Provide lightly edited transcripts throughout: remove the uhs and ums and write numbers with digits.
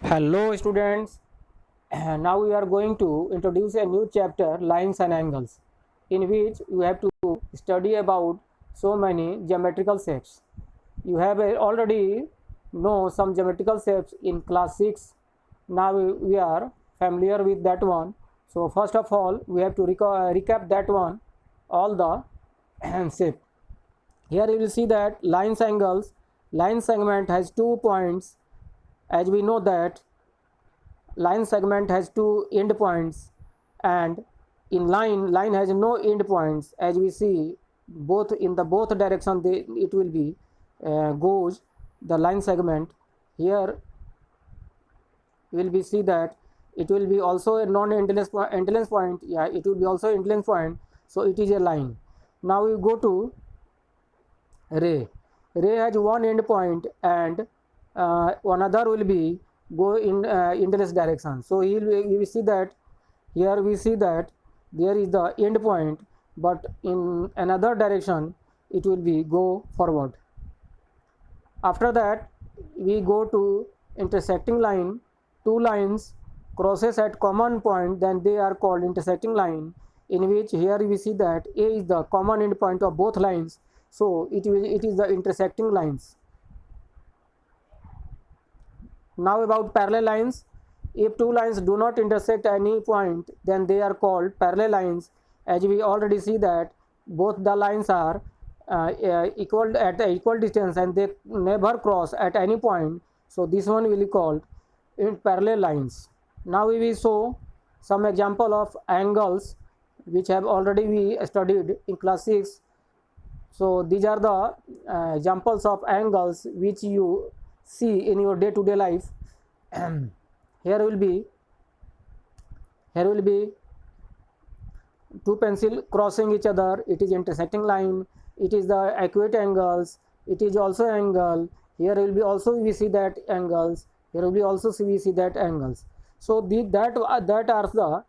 Hello students, now we are going to introduce a new chapter, lines and angles, in which you have to study about so many geometrical shapes. You have already know some geometrical shapes in class 6. Now we are familiar with that one. So first of all we have to recap that one, all the shape. Here you will see that lines angles, line segment has 2 points. As we know that line segment has 2 end points, and in line has no end points. As we see, both in the both direction it will be goes the line segment. Here will be see that it will be also a non-endless point. Yeah, it will be also endless point, so it is a line. Now we go to ray has one end point, and another will be go in endless direction. So you will see that here we see that there is the end point, but in another direction it will be go forward. After that we go to intersecting line. Two lines crosses at common point, then they are called intersecting line, in which here we see that A is the common end point of both lines, so it is the intersecting lines. Now about parallel lines. If two lines do not intersect any point, then they are called parallel lines. As we already see that both the lines are equal at the equal distance and they never cross at any point, so this one will be called in parallel lines. Now we will show some example of angles which have already we studied in class 6. So these are the examples of angles which you see in your day-to-day life. Here will be two pencil crossing each other, it is intersecting line. It is the acute angles, it is also angle. Here will be also we see that angles, here will be also we see that angles. So that are the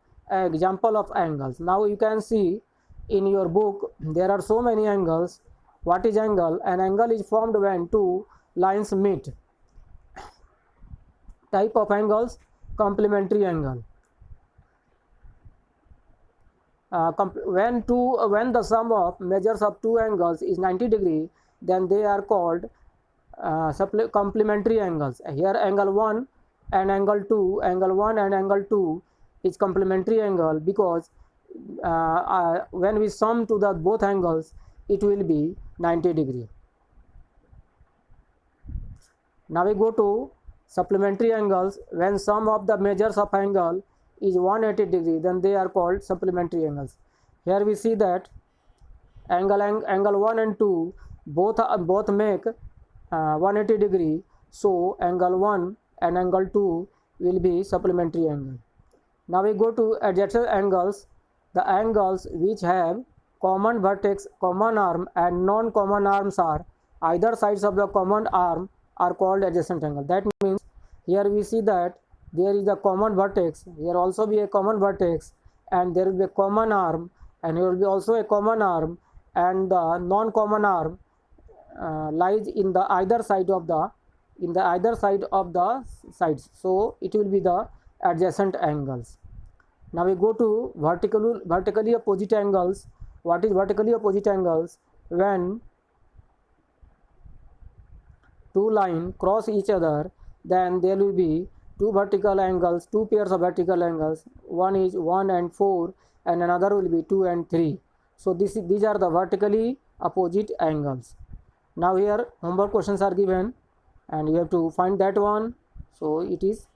example of angles. Now you can see in your book there are so many angles. What is angle? An angle is formed when two lines meet. Type of angles: complementary angle. When the sum of measures of two angles is 90 degree, then they are called complementary angles. Here angle 1 and angle 2, angle 1 and angle 2 is complementary angle, because when we sum to the both angles it will be 90 degree. Now we go to supplementary angles. When sum of the measures of angle is 180 degree, then they are called supplementary angles. Here we see that angle 1 and 2 both make 180 degree, so angle 1 and angle 2 will be supplementary angle. Now we go to adjacent angles. The angles which have common vertex, common arm and non-common arms are either sides of the common arm are called adjacent angle. That means here we see that there is a common vertex, here also be a common vertex, and there will be a common arm, and here will be also a common arm, and the non-common arm lies in the either side of the sides, so it will be the adjacent angles. Now we go to vertically opposite angles. What is vertically opposite angles? When two lines cross each other, then there will be two vertical angles, two pairs of vertical angles. One is 1 and 4 and another will be 2 and 3. So these are the vertically opposite angles. Now here homework questions are given and you have to find that one. So it is